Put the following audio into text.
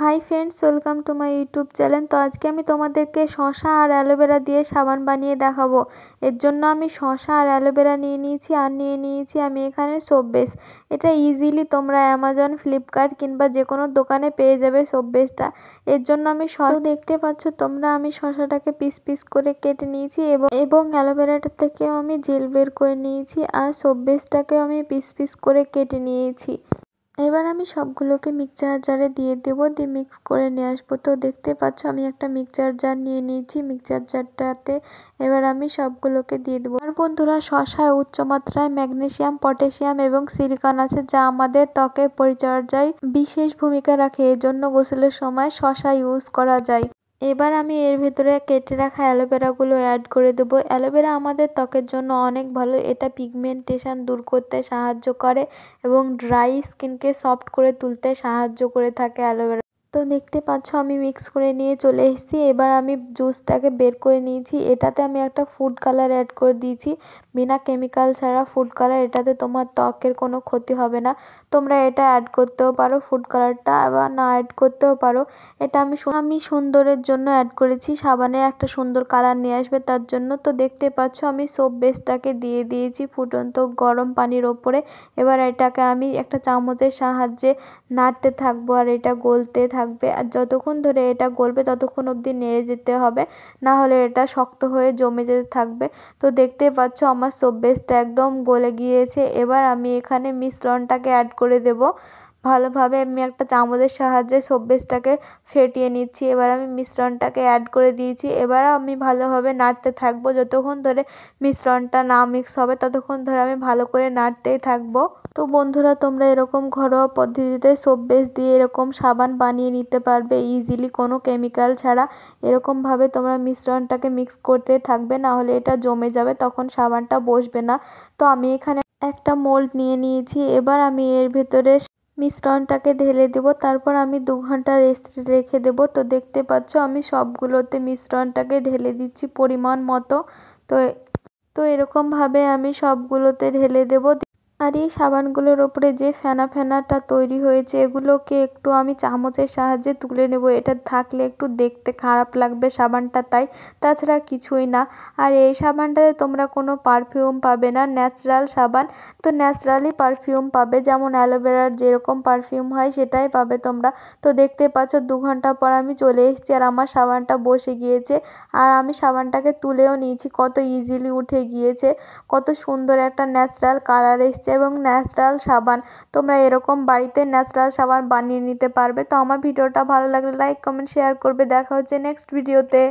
Hi friends, welcome to my YouTube channel. তো আজকে আমি তোমাদেরকে শসা আর অ্যালোভেরা দিয়ে সাবান বানিয়ে দেখাবো। এর জন্য আমি শসা আর অ্যালোভেরা নিয়ে নিয়েছি, আর নিয়ে নিয়েছি আমি এখানে সোপ বেস। এটা ইজিলি তোমরা অ্যামাজন, ফ্লিপকার্ট কিংবা যে কোনো দোকানে পেয়ে যাবে সোপ বেসটা। এর জন্য আমি দেখতে পাচ্ছ তোমরা, আমি শসাটাকে পিস পিস করে কেটে নিয়েছি এবং অ্যালোভেরাটা থেকেও আমি জেল বের করে নিয়েছি, আর সোপ বেসটাকেও আমি পিস পিস করে কেটে নিয়েছি। এবার আমি সবগুলোকে মিক্সচার জারে দিয়ে দেবো, দিয়ে মিক্স করে নিয়ে আসবো। তো দেখতে পাচ্ছ আমি একটা মিক্সচার জার নিয়ে নিয়েছি। মিক্সচার জারটাতে এবার আমি সবগুলোকে দিয়ে দেবো। আর বন্ধুরা, শসায় উচ্চমাত্রায় ম্যাগনেসিয়াম, পটাশিয়াম এবং সিলিকন আছে, যা আমাদের ত্বকের পরিচর্যায় বিশেষ ভূমিকা রাখে। এর জন্য গোসলের সময় শসা ইউজ করা যায়। এবার আমি এর ভেতরে কেটে রাখা অ্যালোভেরাগুলো অ্যাড করে দেবো। অ্যালোভেরা আমাদের ত্বকের জন্য অনেক ভালো। এটা পিগমেন্টেশন দূর করতে সাহায্য করে এবং ড্রাই স্কিনকে সফট করে তুলতে সাহায্য করে থাকে অ্যালোভেরা। তো দেখতে পাচ্ছ আমি মিক্স করে নিয়ে চলে এসেছি। এবার আমি জুসটাকে বের করে নিয়েছি। এটাতে আমি একটা ফুড কালার অ্যাড করে দিয়েছি, বিনা কেমিক্যাল ছাড়া ফুড কালার। এটাতে তোমার ত্বকের কোনো ক্ষতি হবে না। তোমরা এটা অ্যাড করতেও পারো ফুড কালারটা, আবার না অ্যাড করতেও পারো। এটা আমি সুন্দরের জন্য অ্যাড করেছি, সাবানে একটা সুন্দর কালার নিয়ে আসবে তার জন্য। তো দেখতে পাচ্ছ আমি সোপ বেসটাকে দিয়ে দিয়েছি ফুটন্ত গরম পানির ওপরে। এবার এটাকে আমি একটা চামচের সাহায্যে নাড়তে থাকবো, আর এটা গলতে থাকবে। আর যতক্ষণ ধরে এটা গলবে ততক্ষণ অবধি নেড়ে যেতে হবে, না হলে এটা শক্ত হয়ে জমে যেতে থাকবে। তো দেখতে পাচ্ছ আমার সোপ বেসটা একদম গলে গিয়েছে। এবার আমি এখানে মিশ্রণটাকে অ্যাড করে দেব। ভালোভাবে আমি একটা চামচের সাহায্যে সোপ বেসটাকে ফেটিয়ে নিচ্ছি। এবার আমি মিশ্রণটাকে অ্যাড করে দিয়েছি। এবার আমি ভালোভাবে নাড়তে থাকবো, যতক্ষণ ধরে মিশ্রণটা না মিক্স হবে ততক্ষণ ধরে আমি ভালো করে নাড়তেই থাকবো। তো বন্ধুরা, তোমরা এরকম ঘরোয়া পদ্ধতিতে সোপ বেস দিয়ে এরকম সাবান বানিয়ে নিতে পারবে ইজিলি, কোনো কেমিক্যাল ছাড়া। এরকমভাবে তোমরা মিশ্রণটাকে মিক্স করতে থাকবে, না হলে এটা জমে যাবে, তখন সাবানটা বসবে না। তো আমি এখানে একটা মোল্ড নিয়ে নিয়েছি। এবার আমি এর ভেতরে মিশ্রণটাকে ঢেলে দেব, তারপর আমি 2 ঘন্টা রেস্টে রেখে দেব। তো দেখতে পাচ্ছ আমি সবগুলোতে মিশ্রণটাকে ঢেলে দিচ্ছি পরিমাণ মতো। তো তো এরকমভাবে আমি সবগুলোতে ঢেলে দেব। আর এই সাবানগুলোর ওপরে যে ফেনা ফেনাটা তৈরি হয়েছে, এগুলোকে একটু আমি চামচের সাহায্যে তুলে নেব। এটা থাকলে একটু দেখতে খারাপ লাগবে সাবানটা, তাছাড়া কিছুই না। আর এই সাবানটাতে তোমরা কোনো পারফিউম পাবে না, ন্যাচারাল সাবান। তো ন্যাচারালি পারফিউম পাবে, যেমন অ্যালোভেরার যেরকম পারফিউম হয় সেটাই পাবে তোমরা। তো দেখতে পাচ্ছ 2 ঘন্টা পর আমি চলে এসেছি, আর আমার সাবানটা বসে গিয়েছে। আর আমি সাবানটাকে তুলেও নিয়েছি, কত ইজিলি উঠে গিয়েছে, কত সুন্দর একটা ন্যাচারাল কালার এসছে এবং ন্যাচারাল সাবান। তোমরা এরকম বাড়িতে ন্যাচারাল সাবান বানিয়ে নিতে পারবে। তো আমার ভিডিওটা ভালো লাগলে লাইক, কমেন্ট, শেয়ার করবে। দেখা হচ্ছে নেক্সট ভিডিওতে।